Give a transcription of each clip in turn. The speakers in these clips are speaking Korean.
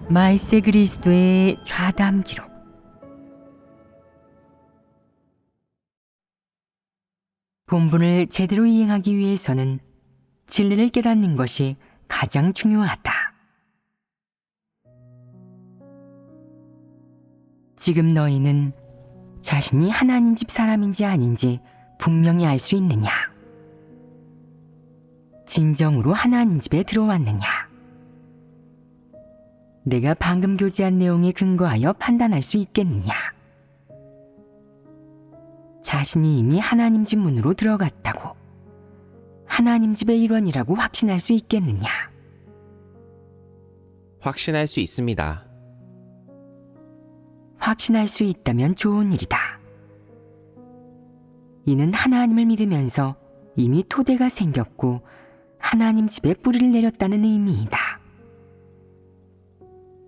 말세 그리스도의 좌담 기록. 본분을 제대로 이행하기 위해서는 진리를 깨닫는 것이 가장 중요하다. 지금 너희는 자신이 하나님 집 사람인지 아닌지 분명히 알 수 있느냐? 진정으로 하나님 집에 들어왔느냐? 내가 방금 교제한 내용에 근거하여 판단할 수 있겠느냐? 자신이 이미 하나님 집 문으로 들어갔다고 하나님 집의 일원이라고 확신할 수 있겠느냐? 확신할 수 있습니다. 확신할 수 있다면 좋은 일이다. 이는 하나님을 믿으면서 이미 토대가 생겼고 하나님 집에 뿌리를 내렸다는 의미이다.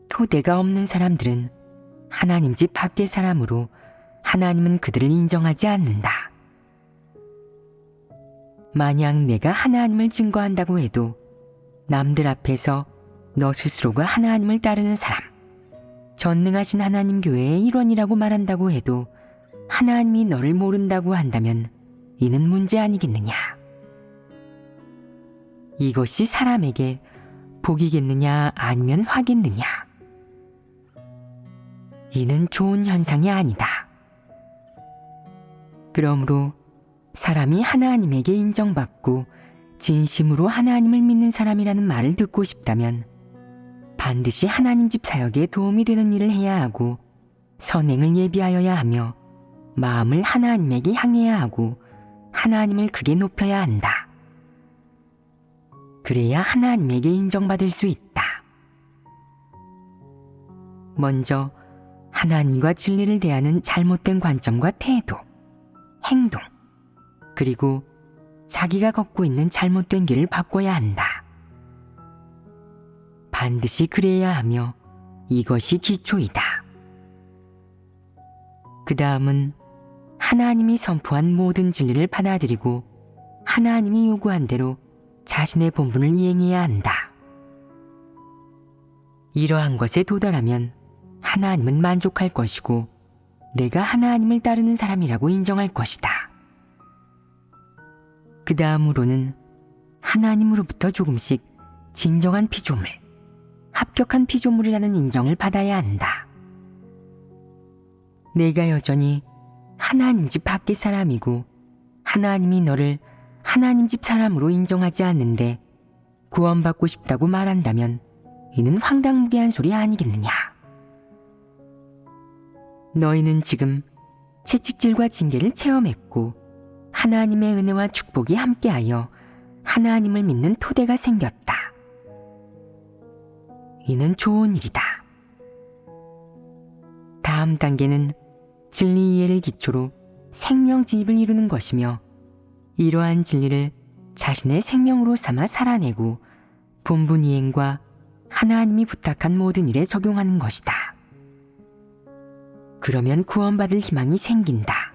토대가 없는 사람들은 하나님 집 밖의 사람으로 하나님은 그들을 인정하지 않는다. 만약 내가 하나님을 증거한다고 해도 남들 앞에서 너 스스로가 하나님을 따르는 사람, 전능하신 하나님 교회의 일원이라고 말한다고 해도 하나님이 너를 모른다고 한다면 이는 문제 아니겠느냐? 이것이 사람에게 복이겠느냐 아니면 화겠느냐? 이는 좋은 현상이 아니다. 그러므로 사람이 하나님에게 인정받고 진심으로 하나님을 믿는 사람이라는 말을 듣고 싶다면 반드시 하나님 집 사역에 도움이 되는 일을 해야 하고 선행을 예비하여야 하며 마음을 하나님에게 향해야 하고 하나님을 크게 높여야 한다. 그래야 하나님에게 인정받을 수 있다. 먼저 하나님과 진리를 대하는 잘못된 관점과 태도, 행동, 그리고 자기가 걷고 있는 잘못된 길을 바꿔야 한다. 반드시 그래야 하며 이것이 기초이다. 그 다음은 하나님이 선포한 모든 진리를 받아들이고 하나님이 요구한 대로 자신의 본분을 이행해야 한다. 이러한 것에 도달하면 하나님은 만족할 것이고 내가 하나님을 따르는 사람이라고 인정할 것이다. 그 다음으로는 하나님으로부터 조금씩 진정한 피조물, 합격한 피조물이라는 인정을 받아야 한다. 내가 여전히 하나님 집 밖의 사람이고 하나님이 너를 하나님 집 사람으로 인정하지 않는데 구원받고 싶다고 말한다면 이는 황당무계한 소리 아니겠느냐? 너희는 지금 채찍질과 징계를 체험했고 하나님의 은혜와 축복이 함께하여 하나님을 믿는 토대가 생겼다. 이는 좋은 일이다. 다음 단계는 진리 이해를 기초로 생명 진입을 이루는 것이며 이러한 진리를 자신의 생명으로 삼아 살아내고 본분 이행과 하나님이 부탁한 모든 일에 적용하는 것이다. 그러면 구원받을 희망이 생긴다.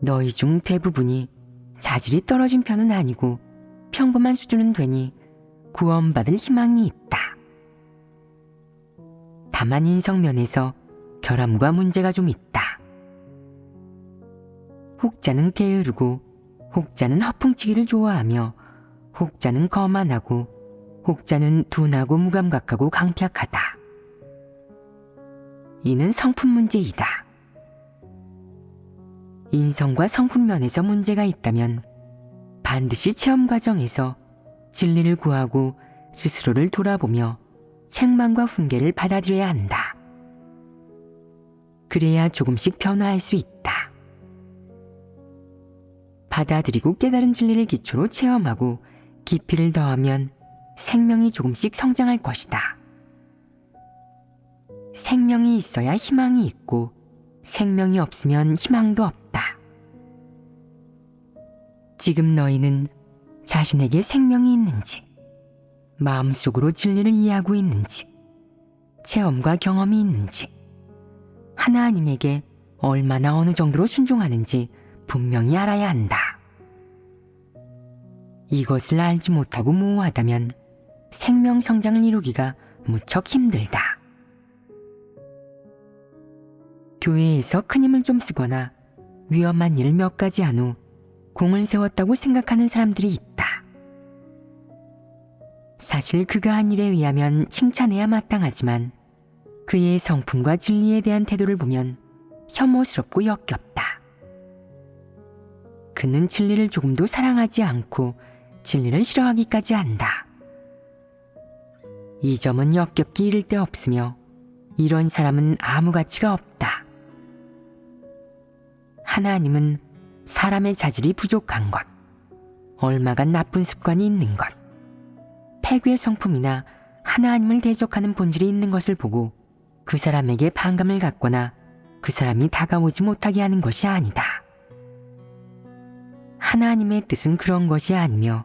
너희 중 대부분이 자질이 떨어진 편은 아니고 평범한 수준은 되니 구원받을 희망이 있다. 다만 인성면에서 결함과 문제가 좀 있다. 혹자는 게으르고 혹자는 허풍치기를 좋아하며 혹자는 거만하고 혹자는 둔하고 무감각하고 강팍하다. 이는 성품 문제이다. 인성과 성품 면에서 문제가 있다면 반드시 체험 과정에서 진리를 구하고 스스로를 돌아보며 책망과 훈계를 받아들여야 한다. 그래야 조금씩 변화할 수 있다. 받아들이고 깨달은 진리를 기초로 체험하고 깊이를 더하면 생명이 조금씩 성장할 것이다. 생명이 있어야 희망이 있고 생명이 없으면 희망도 없다. 지금 너희는 자신에게 생명이 있는지, 마음속으로 진리를 이해하고 있는지, 체험과 경험이 있는지, 하나님에게 얼마나 어느 정도로 순종하는지 분명히 알아야 한다. 이것을 알지 못하고 모호하다면 생명 성장을 이루기가 무척 힘들다. 교회에서 큰 힘을 좀 쓰거나 위험한 일을 몇 가지 한 후 공을 세웠다고 생각하는 사람들이 있다. 사실 그가 한 일에 의하면 칭찬해야 마땅하지만 그의 성품과 진리에 대한 태도를 보면 혐오스럽고 역겹다. 그는 진리를 조금도 사랑하지 않고 진리를 싫어하기까지 한다. 이 점은 역겹기 이를 데 없으며 이런 사람은 아무 가치가 없다. 하나님은 사람의 자질이 부족한 것, 얼마간 나쁜 습관이 있는 것, 패괴의 성품이나 하나님을 대적하는 본질이 있는 것을 보고 그 사람에게 반감을 갖거나 그 사람이 다가오지 못하게 하는 것이 아니다. 하나님의 뜻은 그런 것이 아니며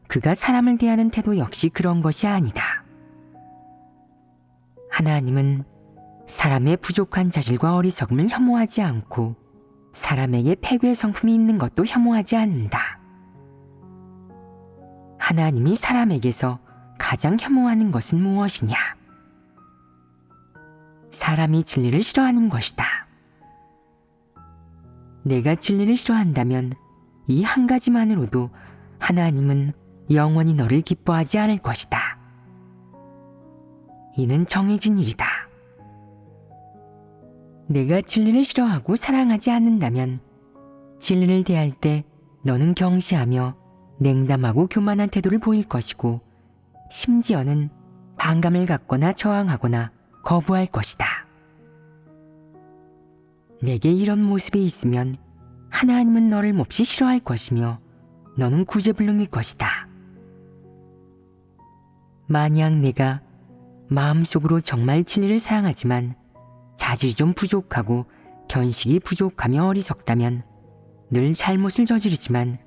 그가 사람을 대하는 태도 역시 그런 것이 아니다. 하나님은 사람의 부족한 자질과 어리석음을 혐오하지 않고 사람에게 패괴의 성품이 있는 것도 혐오하지 않는다. 하나님이 사람에게서 가장 혐오하는 것은 무엇이냐? 사람이 진리를 싫어하는 것이다. 내가 진리를 싫어한다면 이 한 가지만으로도 하나님은 영원히 너를 기뻐하지 않을 것이다. 이는 정해진 일이다. 내가 진리를 싫어하고 사랑하지 않는다면 진리를 대할 때 너는 경시하며 냉담하고 교만한 태도를 보일 것이고 심지어는 반감을 갖거나 저항하거나 거부할 것이다. 내게 이런 모습이 있으면 하나님은 너를 몹시 싫어할 것이며 너는 구제불능일 것이다. 만약 내가 마음속으로 정말 진리를 사랑하지만 자질이 좀 부족하고 견식이 부족하며 어리석다면 늘 잘못을 저지르지만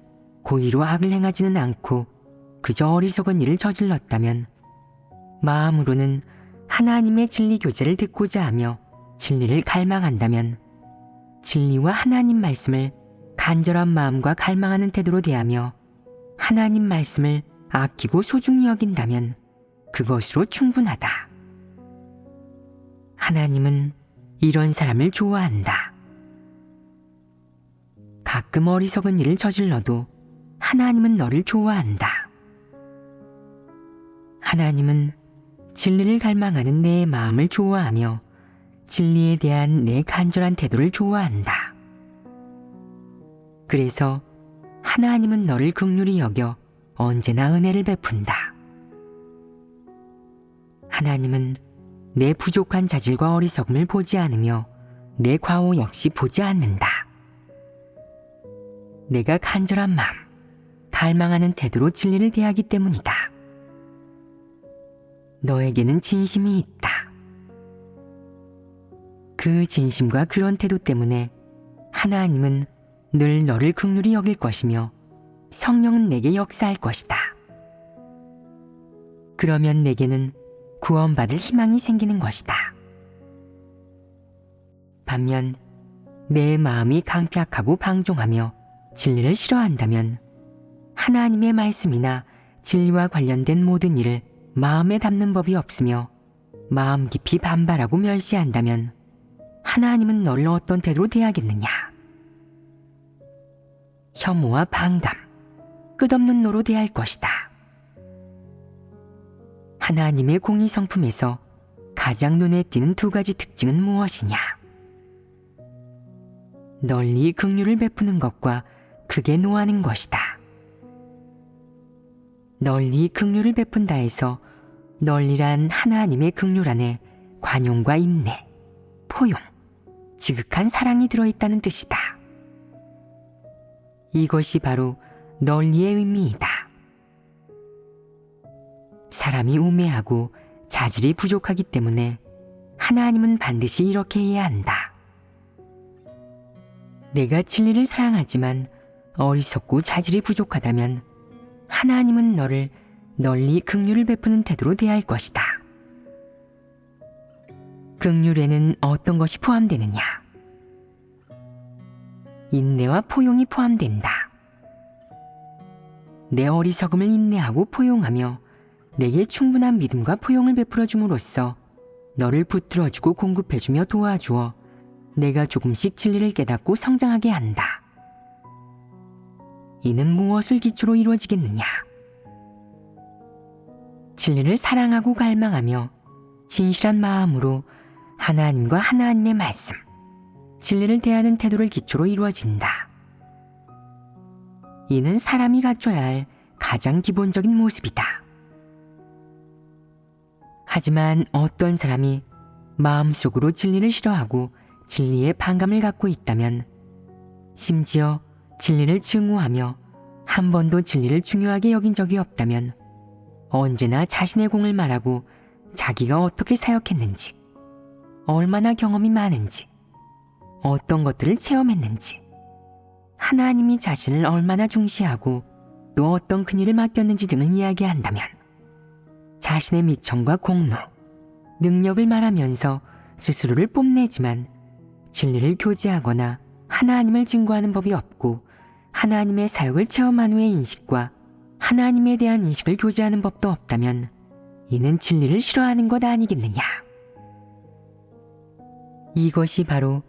고의로 악을 행하지는 않고 그저 어리석은 일을 저질렀다면 마음으로는 하나님의 진리 교제를 듣고자 하며 진리를 갈망한다면 진리와 하나님 말씀을 간절한 마음과 갈망하는 태도로 대하며 하나님 말씀을 아끼고 소중히 여긴다면 그것으로 충분하다. 하나님은 이런 사람을 좋아한다. 가끔 어리석은 일을 저질러도 하나님은 너를 좋아한다. 하나님은 진리를 갈망하는 내 마음을 좋아하며 진리에 대한 내 간절한 태도를 좋아한다. 그래서 하나님은 너를 긍휼히 여겨 언제나 은혜를 베푼다. 하나님은 내 부족한 자질과 어리석음을 보지 않으며 내 과오 역시 보지 않는다. 내가 간절한 마음, 갈망하는 태도로 진리를 대하기 때문이다. 너에게는 진심이 있다. 그 진심과 그런 태도 때문에 하나님은 늘 너를 긍휼히 여길 것이며 성령은 내게 역사할 것이다. 그러면 내게는 구원받을 희망이 생기는 것이다. 반면 내 마음이 강팍하고 방종하며 진리를 싫어한다면 하나님의 말씀이나 진리와 관련된 모든 일을 마음에 담는 법이 없으며 마음 깊이 반발하고 멸시한다면 하나님은 너를 어떤 태도로 대하겠느냐? 혐오와 반감, 끝없는 노로 대할 것이다. 하나님의 공의 성품에서 가장 눈에 띄는 두 가지 특징은 무엇이냐? 널리 긍휼을 베푸는 것과 크게 노하는 것이다. 널리 긍휼을 베푼다 해서 널리란 하나님의 긍휼 안에 관용과 인내, 포용, 지극한 사랑이 들어있다는 뜻이다. 이것이 바로 널리의 의미이다. 사람이 우매하고 자질이 부족하기 때문에 하나님은 반드시 이렇게 해야 한다. 내가 진리를 사랑하지만 어리석고 자질이 부족하다면 하나님은 너를 널리 긍휼을 베푸는 태도로 대할 것이다. 긍휼에는 어떤 것이 포함되느냐? 인내와 포용이 포함된다. 내 어리석음을 인내하고 포용하며 내게 충분한 믿음과 포용을 베풀어 줌으로써 너를 붙들어주고 공급해주며 도와주어 내가 조금씩 진리를 깨닫고 성장하게 한다. 이는 무엇을 기초로 이루어지겠느냐? 진리를 사랑하고 갈망하며 진실한 마음으로 하나님과 하나님의 말씀, 진리를 대하는 태도를 기초로 이루어진다. 이는 사람이 갖춰야 할 가장 기본적인 모습이다. 하지만 어떤 사람이 마음속으로 진리를 싫어하고 진리에 반감을 갖고 있다면, 심지어 진리를 증오하며 한 번도 진리를 중요하게 여긴 적이 없다면, 언제나 자신의 공을 말하고 자기가 어떻게 사역했는지, 얼마나 경험이 많은지, 어떤 것들을 체험했는지, 하나님이 자신을 얼마나 중시하고 또 어떤 큰일을 맡겼는지 등을 이야기한다면, 자신의 미천과 공로, 능력을 말하면서 스스로를 뽐내지만 진리를 교제하거나 하나님을 증거하는 법이 없고, 하나님의 사역을 체험한 후의 인식과 하나님에 대한 인식을 교제하는 법도 없다면 이는 진리를 싫어하는 것 아니겠느냐? 이것이 바로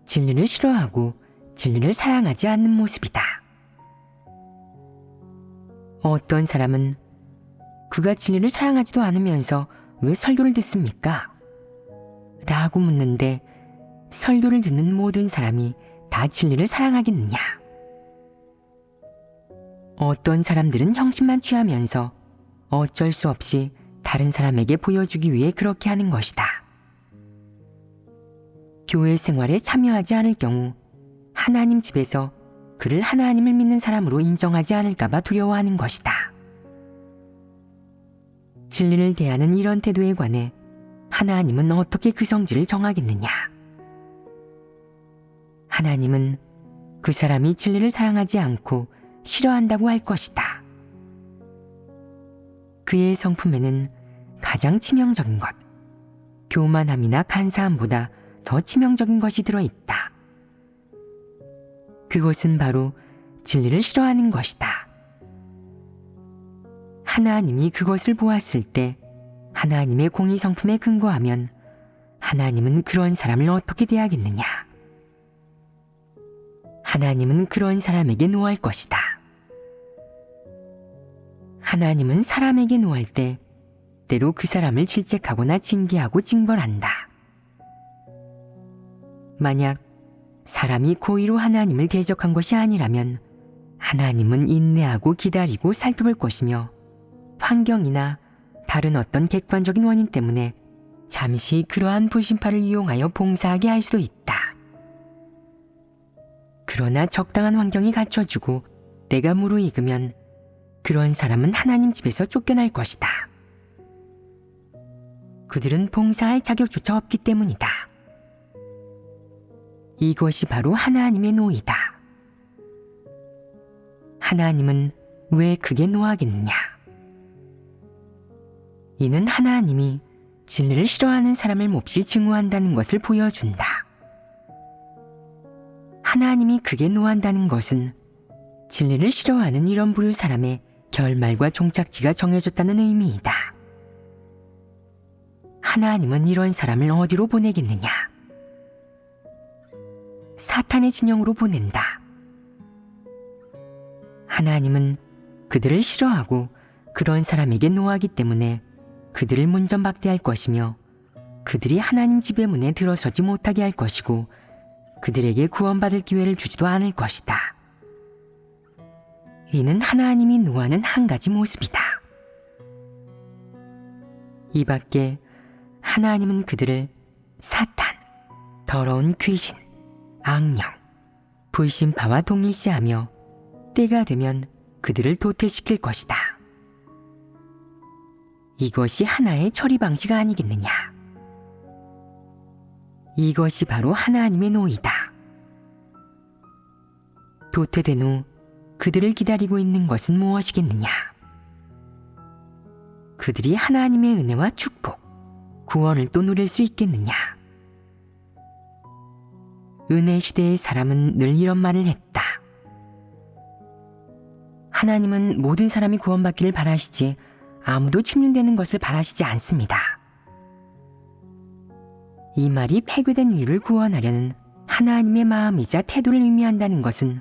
진리를 싫어하고 진리를 사랑하지 않는 모습이다. 어떤 사람은 그가 진리를 사랑하지도 않으면서 왜 설교를 듣습니까? 라고 묻는데, 설교를 듣는 모든 사람이 다 진리를 사랑하겠느냐? 어떤 사람들은 형식만 취하면서 어쩔 수 없이 다른 사람에게 보여주기 위해 그렇게 하는 것이다. 교회 생활에 참여하지 않을 경우 하나님 집에서 그를 하나님을 믿는 사람으로 인정하지 않을까봐 두려워하는 것이다. 진리를 대하는 이런 태도에 관해 하나님은 어떻게 그 성질을 정하겠느냐? 하나님은 그 사람이 진리를 사랑하지 않고 싫어한다고 할 것이다. 그의 성품에는 가장 치명적인 것, 교만함이나 간사함보다 더 치명적인 것이 들어있다. 그것은 바로 진리를 싫어하는 것이다. 하나님이 그것을 보았을 때 하나님의 공의 성품에 근거하면 하나님은 그런 사람을 어떻게 대하겠느냐? 하나님은 그런 사람에게 노할 것이다. 하나님은 사람에게 노할 때 때로 그 사람을 질책하거나 징계하고 징벌한다. 만약 사람이 고의로 하나님을 대적한 것이 아니라면 하나님은 인내하고 기다리고 살펴볼 것이며, 환경이나 다른 어떤 객관적인 원인 때문에 잠시 그러한 불신파를 이용하여 봉사하게 할 수도 있다. 그러나 적당한 환경이 갖춰지고 때가 무르익으면 그런 사람은 하나님 집에서 쫓겨날 것이다. 그들은 봉사할 자격조차 없기 때문이다. 이것이 바로 하나님의 노이다. 하나님은 왜 그게 노하겠느냐? 이는 하나님이 진리를 싫어하는 사람을 몹시 증오한다는 것을 보여준다. 하나님이 그게 노한다는 것은 진리를 싫어하는 이런 부류 사람의 결말과 종착지가 정해졌다는 의미이다. 하나님은 이런 사람을 어디로 보내겠느냐? 사탄의 진영으로 보낸다. 하나님은 그들을 싫어하고 그런 사람에게 노하기 때문에 그들을 문전박대할 것이며, 그들이 하나님 집의 문에 들어서지 못하게 할 것이고, 그들에게 구원받을 기회를 주지도 않을 것이다. 이는 하나님이 노하는 한 가지 모습이다. 이 밖에 하나님은 그들을 사탄, 더러운 귀신, 악령, 불신파와 동일시하며 때가 되면 그들을 도태시킬 것이다. 이것이 하나의 처리 방식 아니겠느냐? 이것이 바로 하나님의 노이다. 도태된 후 그들을 기다리고 있는 것은 무엇이겠느냐? 그들이 하나님의 은혜와 축복, 구원을 또 누릴 수 있겠느냐? 은혜 시대의 사람은 늘 이런 말을 했다. 하나님은 모든 사람이 구원받기를 바라시지 아무도 침륜되는 것을 바라시지 않습니다. 이 말이 폐괴된 인류를 구원하려는 하나님의 마음이자 태도를 의미한다는 것은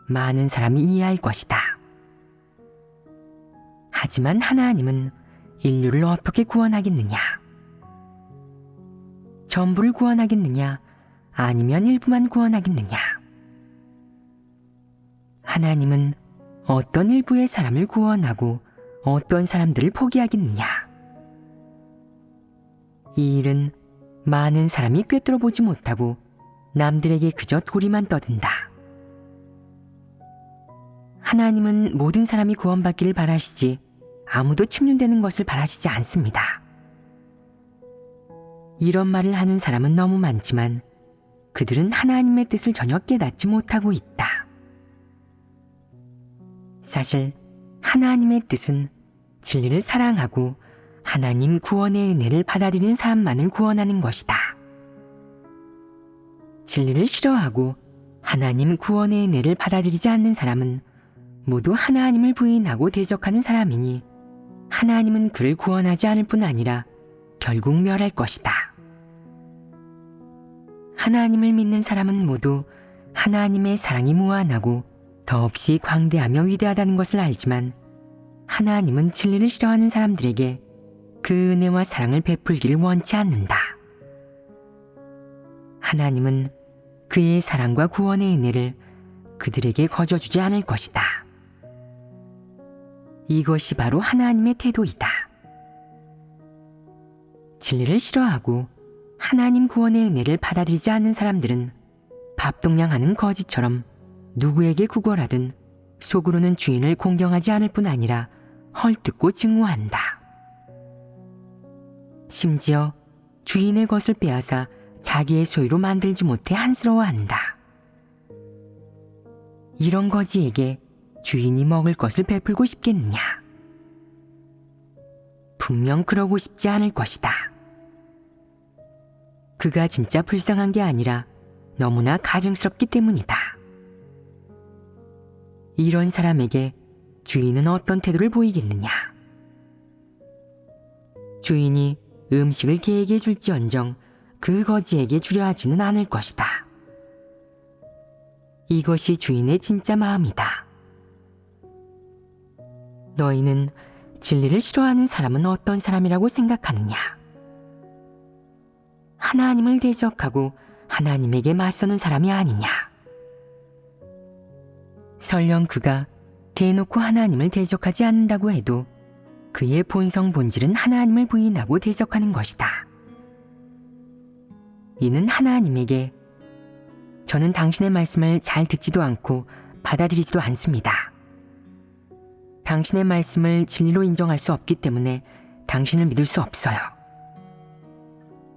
많은 사람이 이해할 것이다. 하지만 하나님은 인류를 어떻게 구원하겠느냐? 전부를 구원하겠느냐? 아니면 일부만 구원하겠느냐? 하나님은 어떤 일부의 사람을 구원하고 어떤 사람들을 포기하겠느냐? 이 일은 많은 사람이 꿰뚫어 보지 못하고 남들에게 그저 도리만 떠든다. 하나님은 모든 사람이 구원받기를 바라시지 아무도 침륜되는 것을 바라시지 않습니다. 이런 말을 하는 사람은 너무 많지만 그들은 하나님의 뜻을 전혀 깨닫지 못하고 있다. 사실 하나님의 뜻은 진리를 사랑하고 하나님 구원의 은혜를 받아들이는 사람만을 구원하는 것이다. 진리를 싫어하고 하나님 구원의 은혜를 받아들이지 않는 사람은 모두 하나님을 부인하고 대적하는 사람이니 하나님은 그를 구원하지 않을 뿐 아니라 결국 멸할 것이다. 하나님을 믿는 사람은 모두 하나님의 사랑이 무한하고 더없이 광대하며 위대하다는 것을 알지만 하나님은 진리를 싫어하는 사람들에게 그 은혜와 사랑을 베풀기를 원치 않는다. 하나님은 그의 사랑과 구원의 은혜를 그들에게 거저주지 않을 것이다. 이것이 바로 하나님의 태도이다. 진리를 싫어하고 하나님 구원의 은혜를 받아들이지 않는 사람들은 밥동량하는 거지처럼 누구에게 구걸하든 속으로는 주인을 공경하지 않을 뿐 아니라 헐뜯고 증오한다. 심지어 주인의 것을 빼앗아 자기의 소유로 만들지 못해 한스러워한다. 이런 거지에게 주인이 먹을 것을 베풀고 싶겠느냐? 분명 그러고 싶지 않을 것이다. 그가 진짜 불쌍한 게 아니라 너무나 가증스럽기 때문이다. 이런 사람에게 주인은 어떤 태도를 보이겠느냐? 주인이 음식을 개에게 줄지언정 그 거지에게 주려 하지는 않을 것이다. 이것이 주인의 진짜 마음이다. 너희는 진리를 싫어하는 사람은 어떤 사람이라고 생각하느냐? 하나님을 대적하고 하나님에게 맞서는 사람이 아니냐? 설령 그가 대놓고 하나님을 대적하지 않는다고 해도 그의 본성 본질은 하나님을 부인하고 대적하는 것이다. 이는 하나님에게 저는 당신의 말씀을 잘 듣지도 않고 받아들이지도 않습니다. 당신의 말씀을 진리로 인정할 수 없기 때문에 당신을 믿을 수 없어요.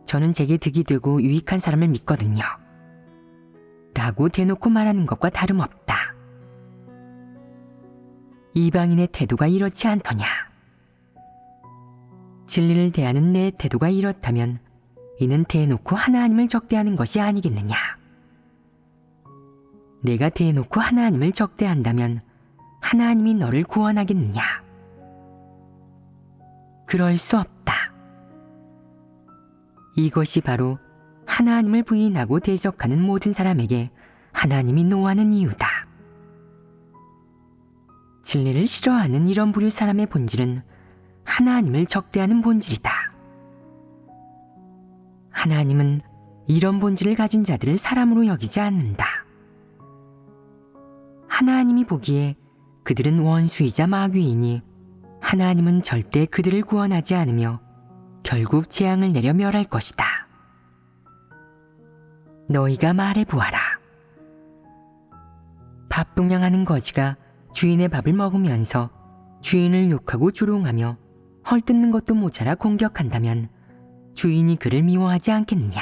저는 제게 득이 되고 유익한 사람을 믿거든요. 라고 대놓고 말하는 것과 다름없다. 이방인의 태도가 이렇지 않더냐? 진리를 대하는 내 태도가 이렇다면 이는 대놓고 하나님을 적대하는 것이 아니겠느냐? 내가 대놓고 하나님을 적대한다면 하나님이 너를 구원하겠느냐? 그럴 수 없다. 이것이 바로 하나님을 부인하고 대적하는 모든 사람에게 하나님이 노하는 이유다. 진리를 싫어하는 이런 부류 사람의 본질은 하나님을 적대하는 본질이다. 하나님은 이런 본질을 가진 자들을 사람으로 여기지 않는다. 하나님이 보기에 그들은 원수이자 마귀이니 하나님은 절대 그들을 구원하지 않으며 결국 재앙을 내려 멸할 것이다. 너희가 말해보아라. 밥동량하는 거지가 주인의 밥을 먹으면서 주인을 욕하고 조롱하며 헐뜯는 것도 모자라 공격한다면 주인이 그를 미워하지 않겠느냐?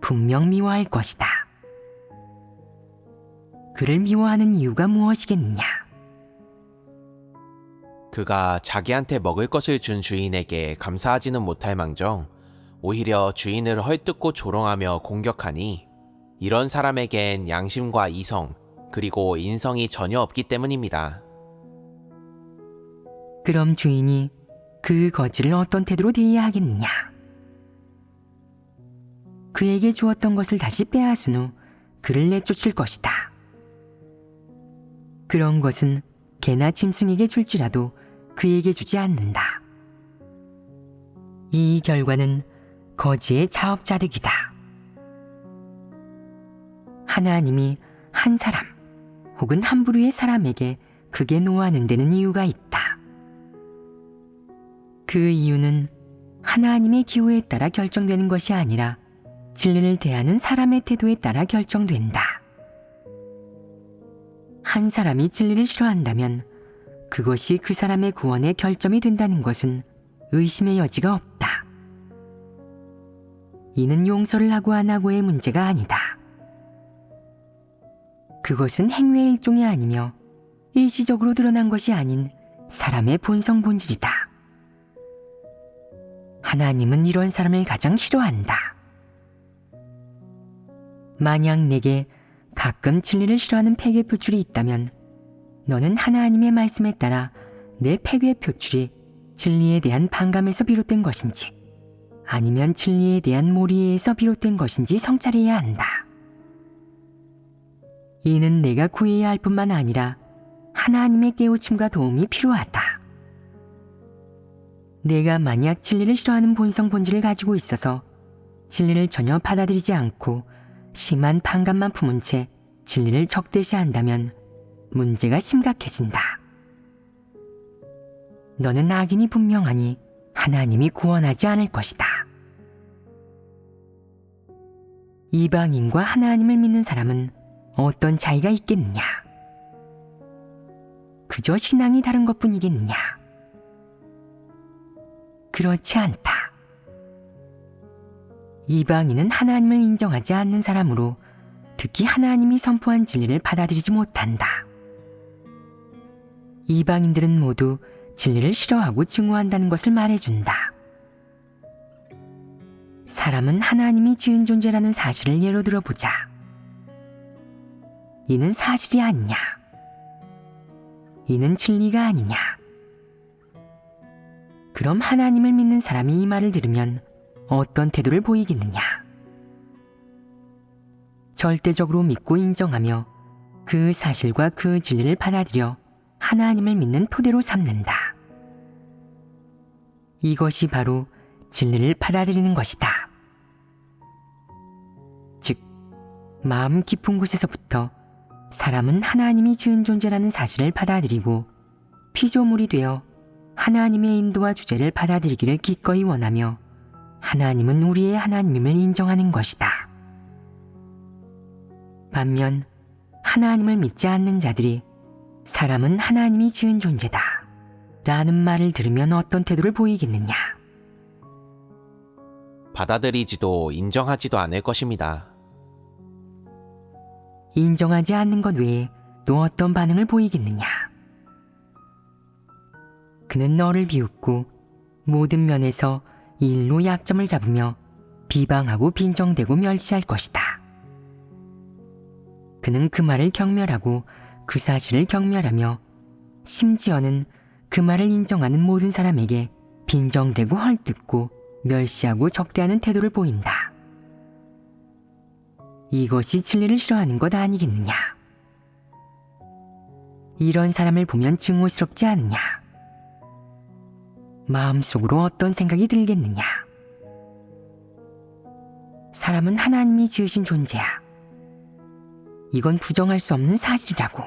분명 미워할 것이다. 그를 미워하는 이유가 무엇이겠느냐? 그가 자기한테 먹을 것을 준 주인에게 감사하지는 못할 망정 오히려 주인을 헐뜯고 조롱하며 공격하니 이런 사람에겐 양심과 이성 그리고 인성이 전혀 없기 때문입니다. 그럼 주인이 그 거지를 어떤 태도로 대해야 하겠느냐? 그에게 주었던 것을 다시 빼앗은 후 그를 내쫓을 것이다. 그런 것은 개나 짐승에게 줄지라도 그에게 주지 않는다. 이 결과는 거지의 자업자득이다. 하나님이 한 사람 혹은 한 부류의 사람에게 크게 노하는 데는 이유가 있다. 그 이유는 하나님의 기호에 따라 결정되는 것이 아니라 진리를 대하는 사람의 태도에 따라 결정된다. 한 사람이 진리를 싫어한다면 그것이 그 사람의 구원의 결점이 된다는 것은 의심의 여지가 없다. 이는 용서를 하고 안 하고의 문제가 아니다. 그것은 행위의 일종이 아니며 일시적으로 드러난 것이 아닌 사람의 본성 본질이다. 하나님은 이런 사람을 가장 싫어한다. 만약 내게 가끔 진리를 싫어하는 폐괴 표출이 있다면 너는 하나님의 말씀에 따라 내 폐괴 표출이 진리에 대한 반감에서 비롯된 것인지 아니면 진리에 대한 몰이에서 비롯된 것인지 성찰해야 한다. 이는 내가 구해야 할 뿐만 아니라 하나님의 깨우침과 도움이 필요하다. 내가 만약 진리를 싫어하는 본성 본질을 가지고 있어서 진리를 전혀 받아들이지 않고 심한 반감만 품은 채 진리를 적대시한다면 문제가 심각해진다. 너는 악인이 분명하니 하나님이 구원하지 않을 것이다. 이방인과 하나님을 믿는 사람은 어떤 차이가 있겠느냐? 그저 신앙이 다른 것뿐이겠느냐? 그렇지 않다. 이방인은 하나님을 인정하지 않는 사람으로 특히 하나님이 선포한 진리를 받아들이지 못한다. 이방인들은 모두 진리를 싫어하고 증오한다는 것을 말해준다. 사람은 하나님이 지은 존재라는 사실을 예로 들어보자. 이는 사실이 아니냐? 이는 진리가 아니냐? 그럼 하나님을 믿는 사람이 이 말을 들으면 어떤 태도를 보이겠느냐? 절대적으로 믿고 인정하며 그 사실과 그 진리를 받아들여 하나님을 믿는 토대로 삼는다. 이것이 바로 진리를 받아들이는 것이다. 즉, 마음 깊은 곳에서부터 사람은 하나님이 지은 존재라는 사실을 받아들이고 피조물이 되어 하나님의 인도와 주제를 받아들이기를 기꺼이 원하며 하나님은 우리의 하나님임을 인정하는 것이다. 반면 하나님을 믿지 않는 자들이 사람은 하나님이 지은 존재다 라는 말을 들으면 어떤 태도를 보이겠느냐? 받아들이지도 인정하지도 않을 것입니다. 인정하지 않는 것 외에 또 어떤 반응을 보이겠느냐? 그는 너를 비웃고 모든 면에서 일로 약점을 잡으며 비방하고 빈정대고 멸시할 것이다. 그는 그 말을 경멸하고 그 사실을 경멸하며 심지어는 그 말을 인정하는 모든 사람에게 빈정대고 헐뜯고 멸시하고 적대하는 태도를 보인다. 이것이 진리를 싫어하는 것 아니겠느냐? 이런 사람을 보면 증오스럽지 않느냐? 마음속으로 어떤 생각이 들겠느냐? 사람은 하나님이 지으신 존재야. 이건 부정할 수 없는 사실이라고.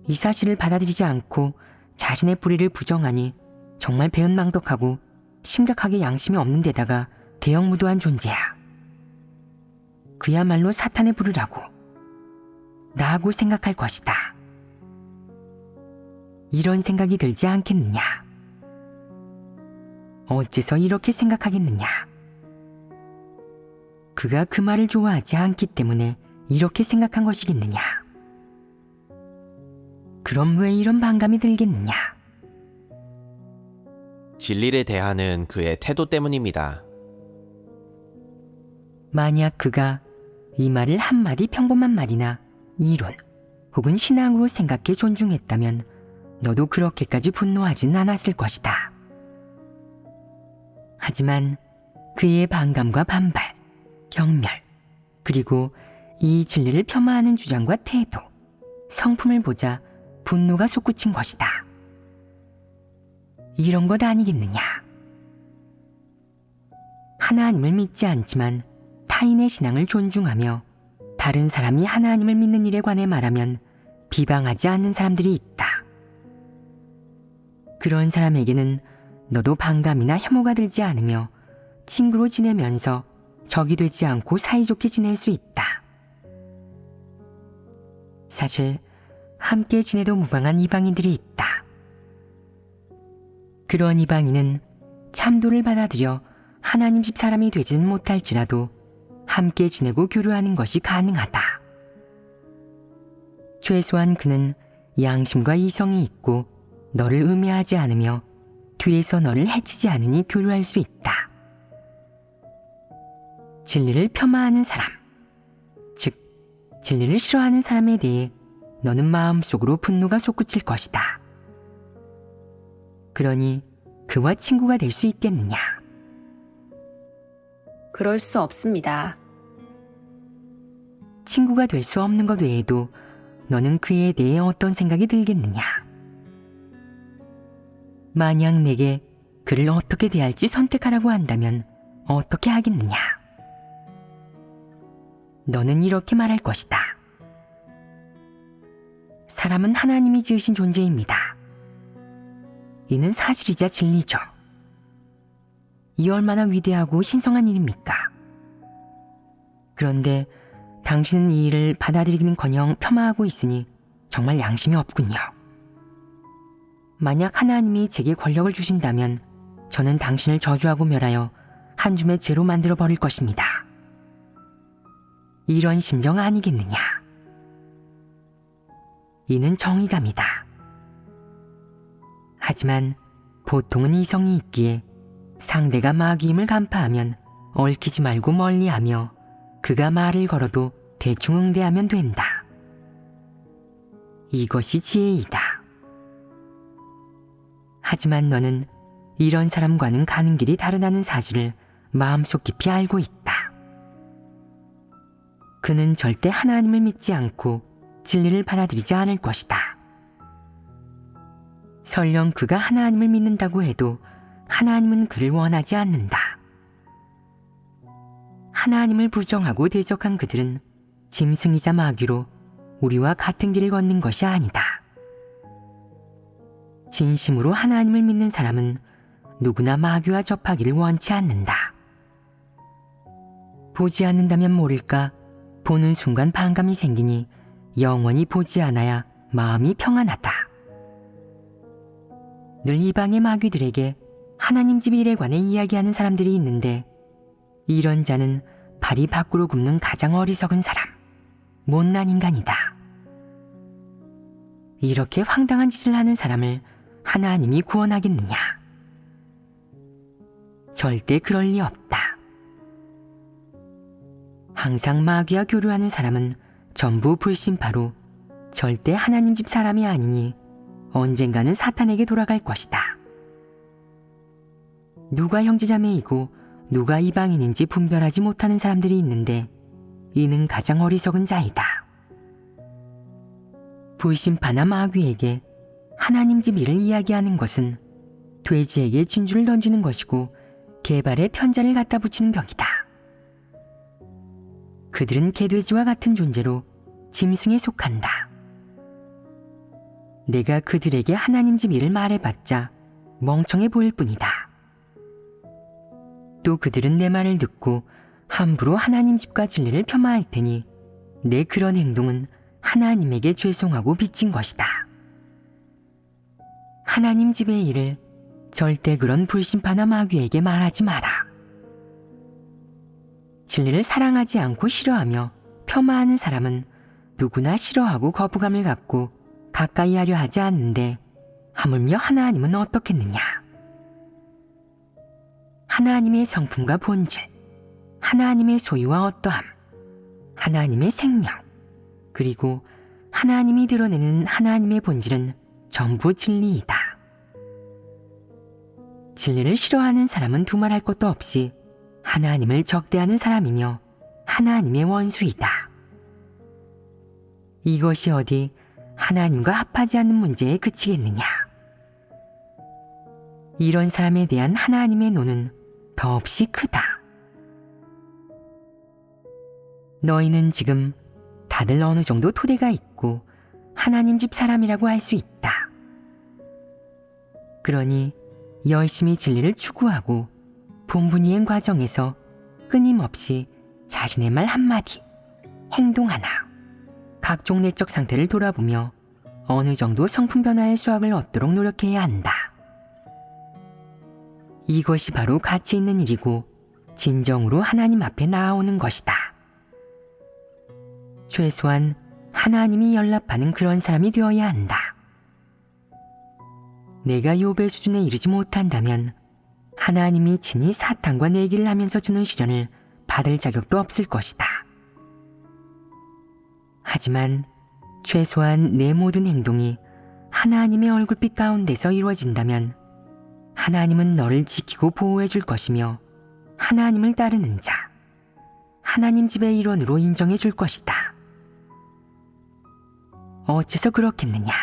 이 사실을 받아들이지 않고 자신의 불의를 부정하니 정말 배은망덕하고 심각하게 양심이 없는 데다가 대형무도한 존재야. 그야말로 사탄의 불의라고 라고 생각할 것이다. 이런 생각이 들지 않겠느냐? 어째서 이렇게 생각하겠느냐? 그가 그 말을 좋아하지 않기 때문에 이렇게 생각한 것이겠느냐? 그럼 왜 이런 반감이 들겠느냐? 진리를 대하는 그의 태도 때문입니다. 만약 그가 이 말을 한마디 평범한 말이나 이론 혹은 신앙으로 생각해 존중했다면 너도 그렇게까지 분노하진 않았을 것이다. 하지만 그의 반감과 반발, 경멸, 그리고 이 진리를 폄하하는 주장과 태도, 성품을 보자 분노가 솟구친 것이다. 이런 것 아니겠느냐. 하나님을 믿지 않지만 타인의 신앙을 존중하며 다른 사람이 하나님을 믿는 일에 관해 말하면 비방하지 않는 사람들이 있다. 그런 사람에게는 너도 반감이나 혐오가 들지 않으며 친구로 지내면서 적이 되지 않고 사이좋게 지낼 수 있다. 사실 함께 지내도 무방한 이방인들이 있다. 그런 이방인은 참도를 받아들여 하나님 집 사람이 되지는 못할지라도 함께 지내고 교류하는 것이 가능하다. 최소한 그는 양심과 이성이 있고 너를 음해하지 않으며 뒤에서 너를 해치지 않으니 교류할 수 있다. 진리를 폄하하는 사람, 즉 진리를 싫어하는 사람에 대해 너는 마음속으로 분노가 솟구칠 것이다. 그러니 그와 친구가 될 수 있겠느냐? 그럴 수 없습니다. 친구가 될 수 없는 것 외에도 너는 그에 대해 어떤 생각이 들겠느냐? 만약 내게 그를 어떻게 대할지 선택하라고 한다면 어떻게 하겠느냐? 너는 이렇게 말할 것이다. 사람은 하나님이 지으신 존재입니다. 이는 사실이자 진리죠. 이 얼마나 위대하고 신성한 일입니까? 그런데 당신은 이 일을 받아들이기는커녕 폄하하고 있으니 정말 양심이 없군요. 만약 하나님이 제게 권력을 주신다면 저는 당신을 저주하고 멸하여 한 줌의 죄로 만들어 버릴 것입니다. 이런 심정 아니겠느냐? 이는 정의감이다. 하지만 보통은 이성이 있기에 상대가 마귀임을 간파하면 얽히지 말고 멀리하며 그가 말을 걸어도 대충 응대하면 된다. 이것이 지혜이다. 하지만 너는 이런 사람과는 가는 길이 다르다는 사실을 마음속 깊이 알고 있다. 그는 절대 하나님을 믿지 않고 진리를 받아들이지 않을 것이다. 설령 그가 하나님을 믿는다고 해도 하나님은 그를 원하지 않는다. 하나님을 부정하고 대적한 그들은 짐승이자 마귀로 우리와 같은 길을 걷는 것이 아니다. 진심으로 하나님을 믿는 사람은 누구나 마귀와 접하기를 원치 않는다. 보지 않는다면 모를까 보는 순간 반감이 생기니 영원히 보지 않아야 마음이 평안하다. 늘 이방의 마귀들에게 하나님 집 일에 관해 이야기하는 사람들이 있는데 이런 자는 발이 밖으로 굽는 가장 어리석은 사람, 못난 인간이다. 이렇게 황당한 짓을 하는 사람을 하나님이 구원하겠느냐? 절대 그럴 리 없다. 항상 마귀와 교류하는 사람은 전부 불신파로 절대 하나님 집 사람이 아니니 언젠가는 사탄에게 돌아갈 것이다. 누가 형제자매이고 누가 이방인인지 분별하지 못하는 사람들이 있는데 이는 가장 어리석은 자이다. 불신파나 마귀에게 하나님 집 일을 이야기하는 것은 돼지에게 진주를 던지는 것이고 개발에 편자를 갖다 붙이는 격이다. 그들은 개돼지와 같은 존재로 짐승에 속한다. 내가 그들에게 하나님 집 일을 말해봤자 멍청해 보일 뿐이다. 또 그들은 내 말을 듣고 함부로 하나님 집과 진리를 폄하할 테니 내 그런 행동은 하나님에게 죄송하고 빚진 것이다. 하나님 집의 일을 절대 그런 불신파나 마귀에게 말하지 마라. 진리를 사랑하지 않고 싫어하며 폄하하는 사람은 누구나 싫어하고 거부감을 갖고 가까이 하려 하지 않는데 하물며 하나님은 어떻겠느냐? 하나님의 성품과 본질, 하나님의 소유와 어떠함, 하나님의 생명, 그리고 하나님이 드러내는 하나님의 본질은 전부 진리이다. 진리를 싫어하는 사람은 두말할 것도 없이 하나님을 적대하는 사람이며 하나님의 원수이다. 이것이 어디 하나님과 합하지 않는 문제에 그치겠느냐. 이런 사람에 대한 하나님의 노는 더없이 크다. 너희는 지금 다들 어느 정도 토대가 있고 하나님 집 사람이라고 할 수 있다. 그러니 열심히 진리를 추구하고 본분이행 과정에서 끊임없이 자신의 말 한마디, 행동 하나, 각종 내적 상태를 돌아보며 어느 정도 성품 변화의 수확을 얻도록 노력해야 한다. 이것이 바로 가치 있는 일이고 진정으로 하나님 앞에 나아오는 것이다. 최소한 하나님이 연락하는 그런 사람이 되어야 한다. 내가 욥의 수준에 이르지 못한다면 하나님이 친히 사탄과 내기를 하면서 주는 시련을 받을 자격도 없을 것이다. 하지만 최소한 내 모든 행동이 하나님의 얼굴빛 가운데서 이루어진다면 하나님은 너를 지키고 보호해 줄 것이며 하나님을 따르는 자, 하나님 집의 일원으로 인정해 줄 것이다. 어째서 그렇겠느냐?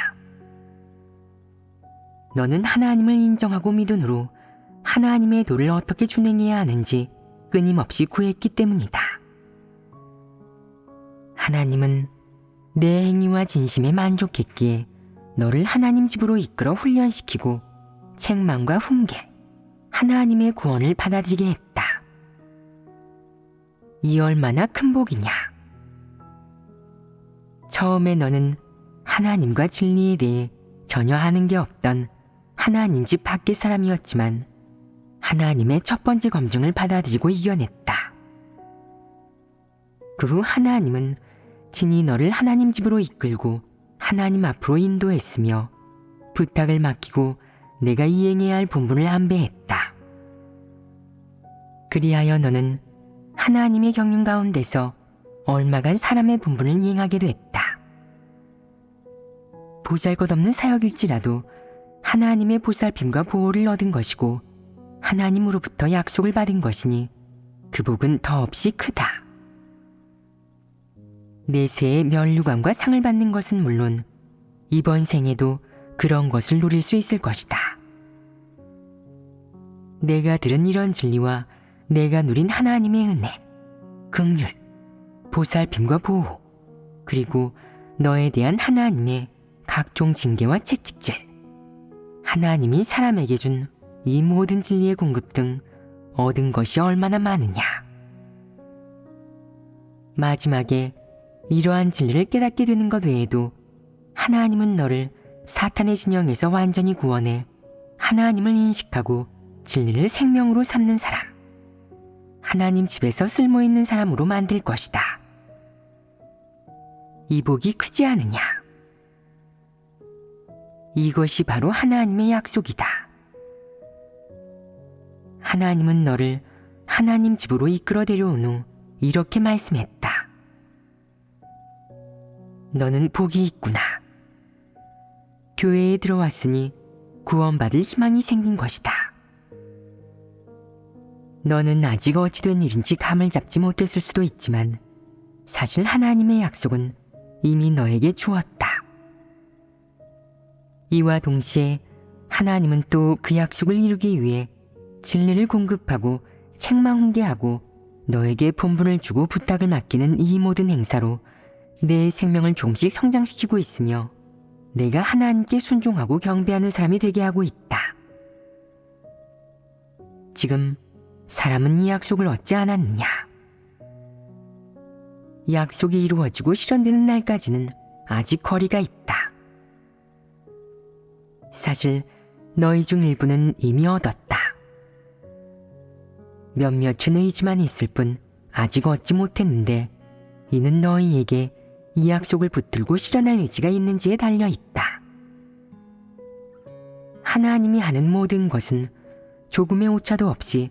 너는 하나님을 인정하고 믿음으로 하나님의 도를 어떻게 준행해야 하는지 끊임없이 구했기 때문이다. 하나님은 내 행위와 진심에 만족했기에 너를 하나님 집으로 이끌어 훈련시키고 책망과 훈계, 하나님의 구원을 받아들이게 했다. 이 얼마나 큰 복이냐. 처음에 너는 하나님과 진리에 대해 전혀 아는 게 없던 하나님 집 밖의 사람이었지만 하나님의 첫 번째 검증을 받아들이고 이겨냈다. 그 후 하나님은 친히 너를 하나님 집으로 이끌고 하나님 앞으로 인도했으며 부탁을 맡기고 내가 이행해야 할 본분을 안배했다. 그리하여 너는 하나님의 경륜 가운데서 얼마간 사람의 본분을 이행하게 됐다. 보잘것없는 사역일지라도 하나님의 보살핌과 보호를 얻은 것이고 하나님으로부터 약속을 받은 것이니 그 복은 더없이 크다. 내세의 면류관과 상을 받는 것은 물론 이번 생에도 그런 것을 누릴 수 있을 것이다. 내가 들은 이런 진리와 내가 누린 하나님의 은혜, 긍휼, 보살핌과 보호, 그리고 너에 대한 하나님의 각종 징계와 채찍질, 하나님이 사람에게 준 이 모든 진리의 공급 등 얻은 것이 얼마나 많으냐. 마지막에 이러한 진리를 깨닫게 되는 것 외에도 하나님은 너를 사탄의 진영에서 완전히 구원해 하나님을 인식하고 진리를 생명으로 삼는 사람, 하나님 집에서 쓸모있는 사람으로 만들 것이다. 이 복이 크지 않으냐? 이것이 바로 하나님의 약속이다. 하나님은 너를 하나님 집으로 이끌어 데려온 후 이렇게 말씀했다. 너는 복이 있구나. 교회에 들어왔으니 구원받을 희망이 생긴 것이다. 너는 아직 어찌 된 일인지 감을 잡지 못했을 수도 있지만 사실 하나님의 약속은 이미 너에게 주었다. 이와 동시에 하나님은 또 그 약속을 이루기 위해 진리를 공급하고 책망 훈계하고 너에게 본분을 주고 부탁을 맡기는 이 모든 행사로 내 생명을 조금씩 성장시키고 있으며 내가 하나님께 순종하고 경배하는 사람이 되게 하고 있다. 지금 사람은 이 약속을 얻지 않았느냐? 약속이 이루어지고 실현되는 날까지는 아직 거리가 있다. 사실 너희 중 일부는 이미 얻었다. 몇몇은 의지만 있을 뿐 아직 얻지 못했는데 이는 너희에게 이 약속을 붙들고 실현할 의지가 있는지에 달려있다. 하나님이 하는 모든 것은 조금의 오차도 없이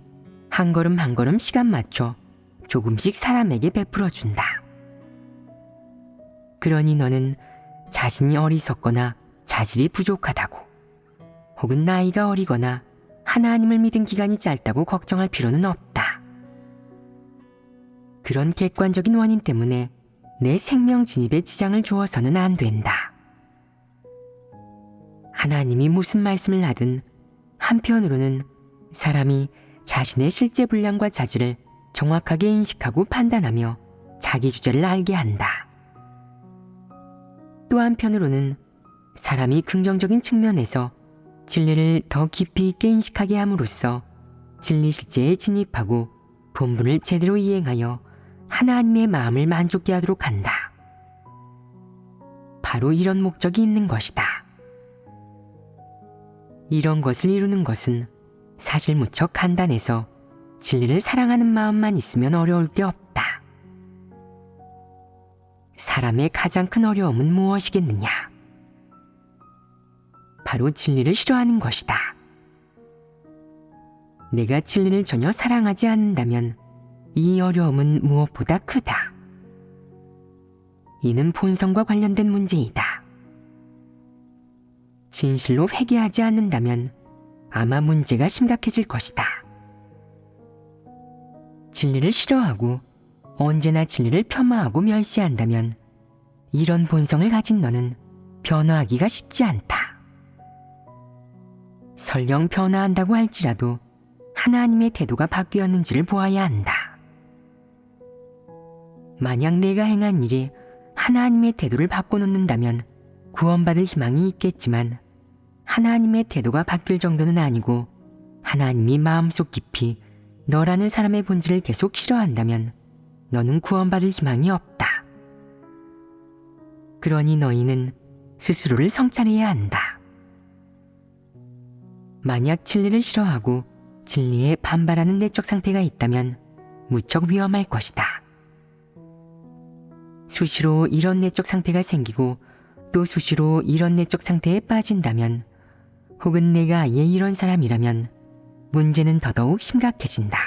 한 걸음 한 걸음 시간 맞춰 조금씩 사람에게 베풀어준다. 그러니 너는 자신이 어리석거나 자질이 부족하다고, 혹은 나이가 어리거나 하나님을 믿은 기간이 짧다고 걱정할 필요는 없다. 그런 객관적인 원인 때문에 내 생명 진입에 지장을 주어서는 안 된다. 하나님이 무슨 말씀을 하든 한편으로는 사람이 자신의 실제 분량과 자질을 정확하게 인식하고 판단하며 자기 주제를 알게 한다. 또 한편으로는 사람이 긍정적인 측면에서 진리를 더 깊이 있게 인식하게 함으로써 진리 실제에 진입하고 본분을 제대로 이행하여 하나님의 마음을 만족케 하도록 한다. 바로 이런 목적이 있는 것이다. 이런 것을 이루는 것은 사실 무척 간단해서 진리를 사랑하는 마음만 있으면 어려울 게 없다. 사람의 가장 큰 어려움은 무엇이겠느냐? 바로 진리를 싫어하는 것이다. 내가 진리를 전혀 사랑하지 않는다면 이 어려움은 무엇보다 크다. 이는 본성과 관련된 문제이다. 진실로 회개하지 않는다면 아마 문제가 심각해질 것이다. 진리를 싫어하고 언제나 진리를 폄하하고 멸시한다면 이런 본성을 가진 너는 변화하기가 쉽지 않다. 설령 변화한다고 할지라도 하나님의 태도가 바뀌었는지를 보아야 한다. 만약 내가 행한 일이 하나님의 태도를 바꿔놓는다면 구원받을 희망이 있겠지만 하나님의 태도가 바뀔 정도는 아니고 하나님이 마음속 깊이 너라는 사람의 본질을 계속 싫어한다면 너는 구원받을 희망이 없다. 그러니 너희는 스스로를 성찰해야 한다. 만약 진리를 싫어하고 진리에 반발하는 내적 상태가 있다면 무척 위험할 것이다. 수시로 이런 내적 상태가 생기고 또 수시로 이런 내적 상태에 빠진다면 혹은 내가 아예 이런 사람이라면 문제는 더더욱 심각해진다.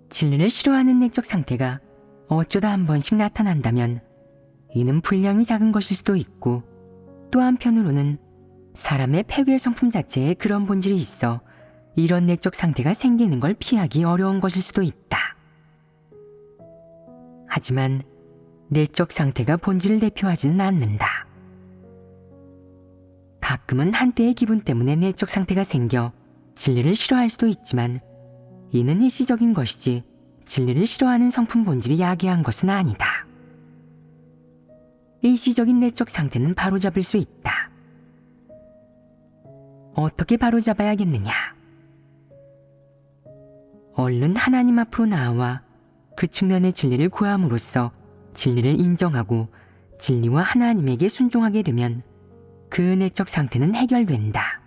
진리를 싫어하는 내적 상태가 어쩌다 한 번씩 나타난다면 이는 분량이 작은 것일 수도 있고 또 한편으로는 사람의 폐괴 성품 자체에 그런 본질이 있어 이런 내적 상태가 생기는 걸 피하기 어려운 것일 수도 있다. 하지만 내적 상태가 본질을 대표하지는 않는다. 가끔은 한때의 기분 때문에 내적 상태가 생겨 진리를 싫어할 수도 있지만 이는 일시적인 것이지 진리를 싫어하는 성품 본질이 야기한 것은 아니다. 일시적인 내적 상태는 바로잡을 수 있다. 어떻게 바로잡아야겠느냐? 얼른 하나님 앞으로 나아와 그 측면의 진리를 구함으로써 진리를 인정하고 진리와 하나님에게 순종하게 되면 그 내적 상태는 해결된다.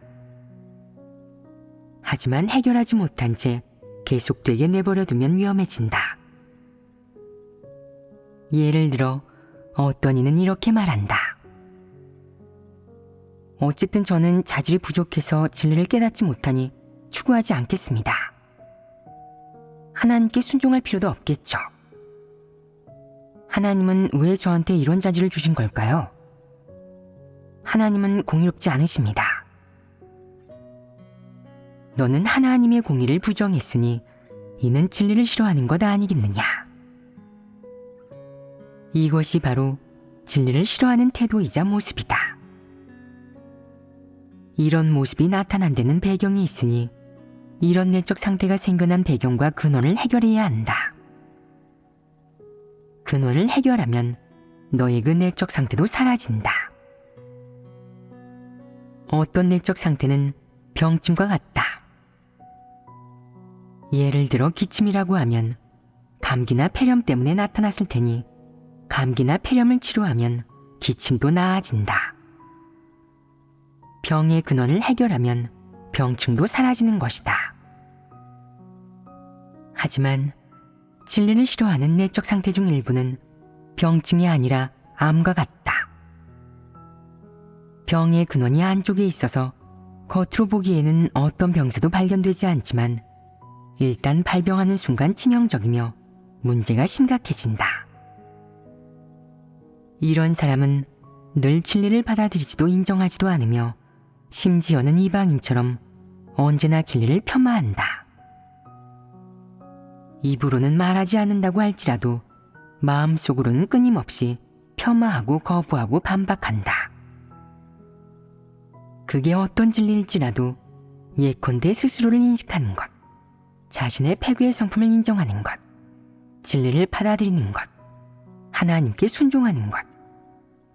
하지만 해결하지 못한 채 계속되게 내버려두면 위험해진다. 예를 들어 어떤 이는 이렇게 말한다. 어쨌든 저는 자질이 부족해서 진리를 깨닫지 못하니 추구하지 않겠습니다. 하나님께 순종할 필요도 없겠죠. 하나님은 왜 저한테 이런 자질을 주신 걸까요? 하나님은 공의롭지 않으십니다. 너는 하나님의 공의를 부정했으니 이는 진리를 싫어하는 것 아니겠느냐? 이것이 바로 진리를 싫어하는 태도이자 모습이다. 이런 모습이 나타난 데는 배경이 있으니 이런 내적 상태가 생겨난 배경과 근원을 해결해야 한다. 근원을 해결하면 너의 그 내적 상태도 사라진다. 어떤 내적 상태는 병증과 같다. 예를 들어 기침이라고 하면 감기나 폐렴 때문에 나타났을 테니 감기나 폐렴을 치료하면 기침도 나아진다. 병의 근원을 해결하면 병증도 사라지는 것이다. 하지만 진리를 싫어하는 내적 상태 중 일부는 병증이 아니라 암과 같다. 병의 근원이 안쪽에 있어서 겉으로 보기에는 어떤 병세도 발견되지 않지만 일단 발병하는 순간 치명적이며 문제가 심각해진다. 이런 사람은 늘 진리를 받아들이지도 인정하지도 않으며 심지어는 이방인처럼 언제나 진리를 폄하한다. 입으로는 말하지 않는다고 할지라도 마음속으로는 끊임없이 폄하하고 거부하고 반박한다. 그게 어떤 진리일지라도 예컨대 스스로를 인식하는 것, 자신의 패괴의 성품을 인정하는 것, 진리를 받아들이는 것, 하나님께 순종하는 것,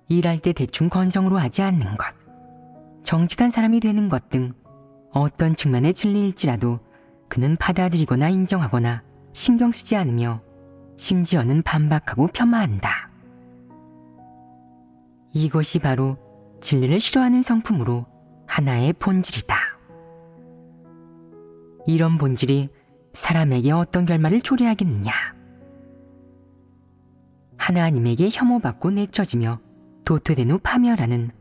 일할 때 대충 건성으로 하지 않는 것, 정직한 사람이 되는 것 등 어떤 측면의 진리일지라도 그는 받아들이거나 인정하거나 신경 쓰지 않으며 심지어는 반박하고 폄하한다. 이것이 바로 진리를 싫어하는 성품으로 하나의 본질이다. 이런 본질이 사람에게 어떤 결말을 초래하겠느냐? 하나님에게 혐오받고 내쳐지며 도태된 후 파멸하는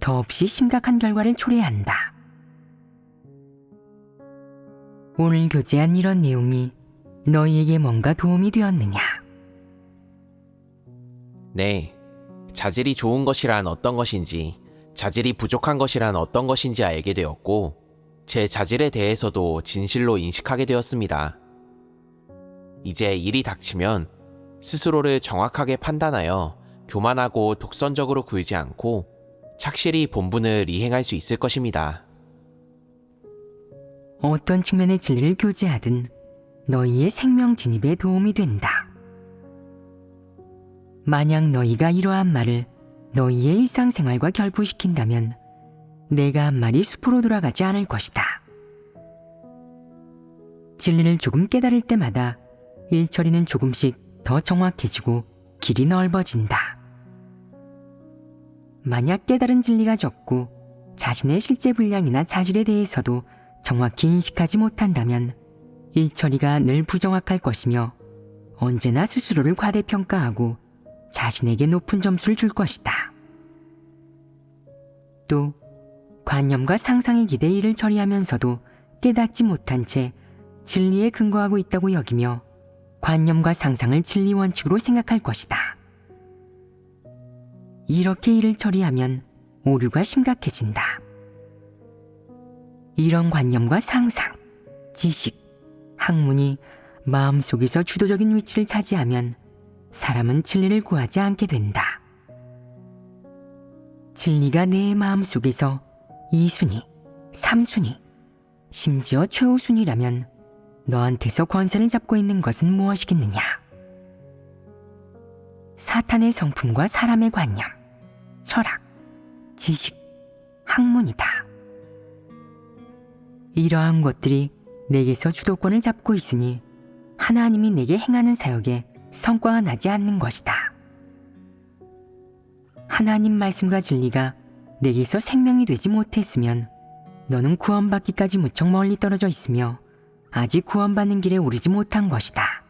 더없이 심각한 결과를 초래한다. 오늘 교제한 이런 내용이 너희에게 뭔가 도움이 되었느냐? 네. 자질이 좋은 것이란 어떤 것인지, 자질이 부족한 것이란 어떤 것인지 알게 되었고, 제 자질에 대해서도 진실로 인식하게 되었습니다. 이제 일이 닥치면 스스로를 정확하게 판단하여 교만하고 독선적으로 굴지 않고 착실히 본분을 이행할 수 있을 것입니다. 어떤 측면의 진리를 교제하든 너희의 생명 진입에 도움이 된다. 만약 너희가 이러한 말을 너희의 일상생활과 결부시킨다면 내가 한 말이 수포로 돌아가지 않을 것이다. 진리를 조금 깨달을 때마다 일처리는 조금씩 더 정확해지고 길이 넓어진다. 만약 깨달은 진리가 적고 자신의 실제 분량이나 자질에 대해서도 정확히 인식하지 못한다면 일처리가 늘 부정확할 것이며 언제나 스스로를 과대평가하고 자신에게 높은 점수를 줄 것이다. 또 관념과 상상의 기대에 일을 처리하면서도 깨닫지 못한 채 진리에 근거하고 있다고 여기며 관념과 상상을 진리 원칙으로 생각할 것이다. 이렇게 일을 처리하면 오류가 심각해진다. 이런 관념과 상상, 지식, 학문이 마음속에서 주도적인 위치를 차지하면 사람은 진리를 구하지 않게 된다. 진리가 내 마음속에서 2순위, 3순위, 심지어 최우순위라면 너한테서 권세를 잡고 있는 것은 무엇이겠느냐? 사탄의 성품과 사람의 관념, 철학, 지식, 학문이다. 이러한 것들이 내게서 주도권을 잡고 있으니 하나님이 내게 행하는 사역에 성과가 나지 않는 것이다. 하나님 말씀과 진리가 내게서 생명이 되지 못했으면 너는 구원받기까지 무척 멀리 떨어져 있으며 아직 구원받는 길에 오르지 못한 것이다.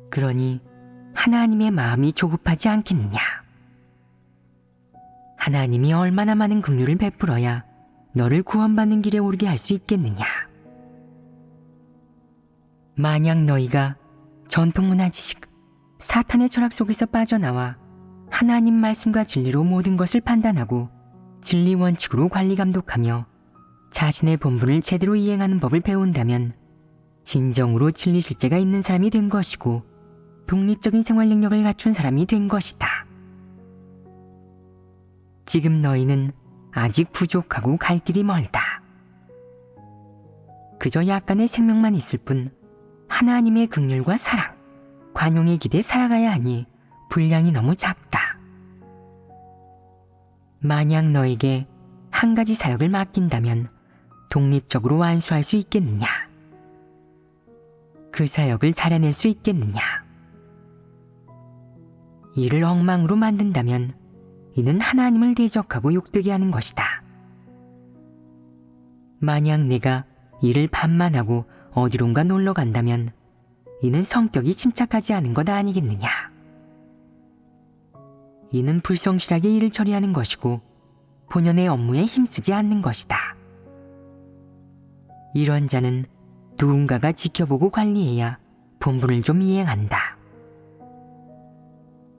그러니 하나님의 마음이 조급하지 않겠느냐? 하나님이 얼마나 많은 긍휼을 베풀어야 너를 구원받는 길에 오르게 할 수 있겠느냐? 만약 너희가 전통문화 지식, 사탄의 철학 속에서 빠져나와 하나님 말씀과 진리로 모든 것을 판단하고 진리 원칙으로 관리 감독하며 자신의 본분을 제대로 이행하는 법을 배운다면 진정으로 진리 실제가 있는 사람이 된 것이고 독립적인 생활 능력을 갖춘 사람이 된 것이다. 지금 너희는 아직 부족하고 갈 길이 멀다. 그저 약간의 생명만 있을 뿐 하나님의 긍휼과 사랑, 관용의 길에 살아가야 하니 분량이 너무 작다. 만약 너에게 한 가지 사역을 맡긴다면 독립적으로 완수할 수 있겠느냐? 그 사역을 잘 해낼 수 있겠느냐? 이를 엉망으로 만든다면 이는 하나님을 대적하고 욕되게 하는 것이다. 만약 내가 일을 반만 하고 어디론가 놀러 간다면 이는 성격이 침착하지 않은 것 아니겠느냐? 이는 불성실하게 일을 처리하는 것이고 본연의 업무에 힘쓰지 않는 것이다. 이런 자는 누군가가 지켜보고 관리해야 본분을 좀 이행한다.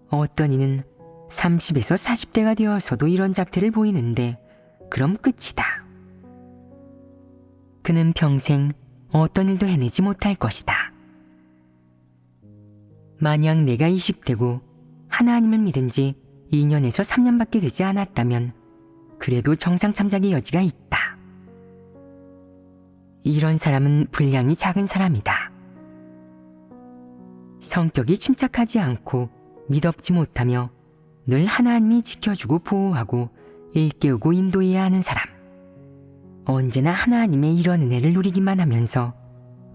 어떤 이는 30에서 40대가 되어서도 이런 작태를 보이는데 그럼 끝이다. 그는 평생 어떤 일도 해내지 못할 것이다. 만약 내가 20대고 하나님을 믿은 지 2년에서 3년밖에 되지 않았다면 그래도 정상 참작의 여지가 있다. 이런 사람은 분량이 작은 사람이다. 성격이 침착하지 않고 미덥지 못하며 늘 하나님이 지켜주고 보호하고 일깨우고 인도해야 하는 사람. 언제나 하나님의 이런 은혜를 누리기만 하면서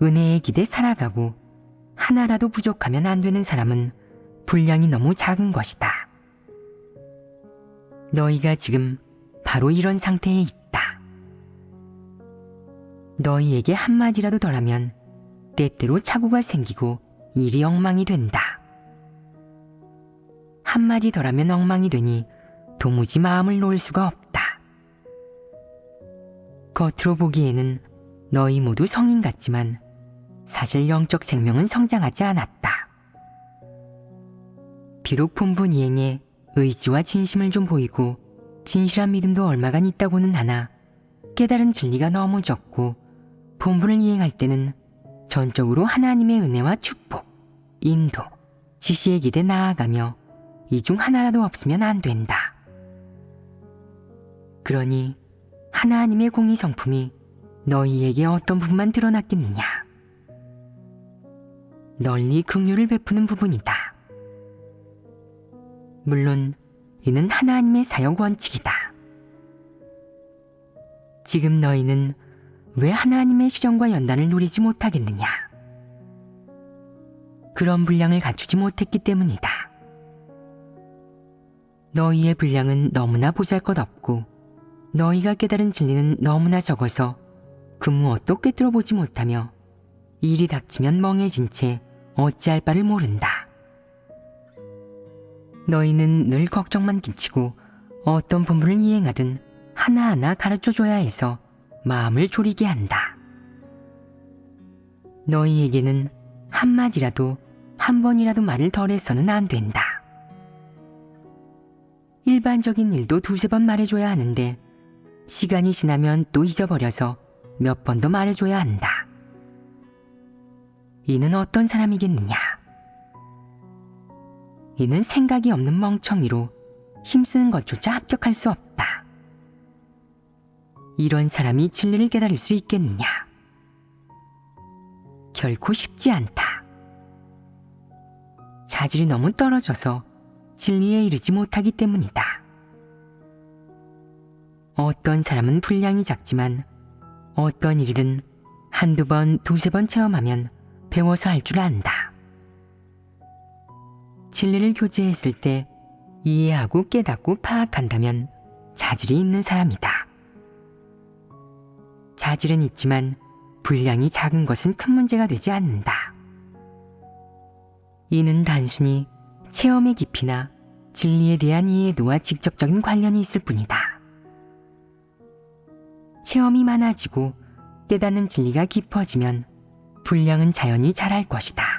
은혜에 기대 살아가고 하나라도 부족하면 안 되는 사람은 분량이 너무 작은 것이다. 너희가 지금 바로 이런 상태에 있다. 너희에게 한마디라도 덜하면 때때로 착오가 생기고 일이 엉망이 된다. 한마디 덜하면 엉망이 되니 도무지 마음을 놓을 수가 없다. 겉으로 보기에는 너희 모두 성인 같지만 사실 영적 생명은 성장하지 않았다. 비록 본분 이행에 의지와 진심을 좀 보이고 진실한 믿음도 얼마간 있다고는 하나 깨달은 진리가 너무 적고 본분을 이행할 때는 전적으로 하나님의 은혜와 축복, 인도, 지시에 기대 나아가며 이 중 하나라도 없으면 안 된다. 그러니 하나님의 공의 성품이 너희에게 어떤 부분만 드러났겠느냐? 널리 긍휼을 베푸는 부분이다. 물론 이는 하나님의 사역 원칙이다. 지금 너희는 왜 하나님의 시련과 연단을 누리지 못하겠느냐? 그런 분량을 갖추지 못했기 때문이다. 너희의 분량은 너무나 보잘것없고 너희가 깨달은 진리는 너무나 적어서 그 무엇도 꿰뚫어 보지 못하며 일이 닥치면 멍해진 채 어찌할 바를 모른다. 너희는 늘 걱정만 끼치고 어떤 본분을 이행하든 하나하나 가르쳐줘야 해서 마음을 졸이게 한다. 너희에게는 한마디라도 한 번이라도 말을 덜해서는 안 된다. 일반적인 일도 두세 번 말해줘야 하는데 시간이 지나면 또 잊어버려서 몇 번 더 말해줘야 한다. 이는 어떤 사람이겠느냐? 이는 생각이 없는 멍청이로 힘쓰는 것조차 합격할 수 없다. 이런 사람이 진리를 깨달을 수 있겠느냐? 결코 쉽지 않다. 자질이 너무 떨어져서 진리에 이르지 못하기 때문이다. 어떤 사람은 분량이 작지만 어떤 일이든 한두 번, 두세 번 체험하면 배워서 할 줄 안다. 진리를 교제했을 때 이해하고 깨닫고 파악한다면 자질이 있는 사람이다. 자질은 있지만 분량이 작은 것은 큰 문제가 되지 않는다. 이는 단순히 체험의 깊이나 진리에 대한 이해도와 직접적인 관련이 있을 뿐이다. 체험이 많아지고 깨닫는 진리가 깊어지면 분량은 자연히 자랄 것이다.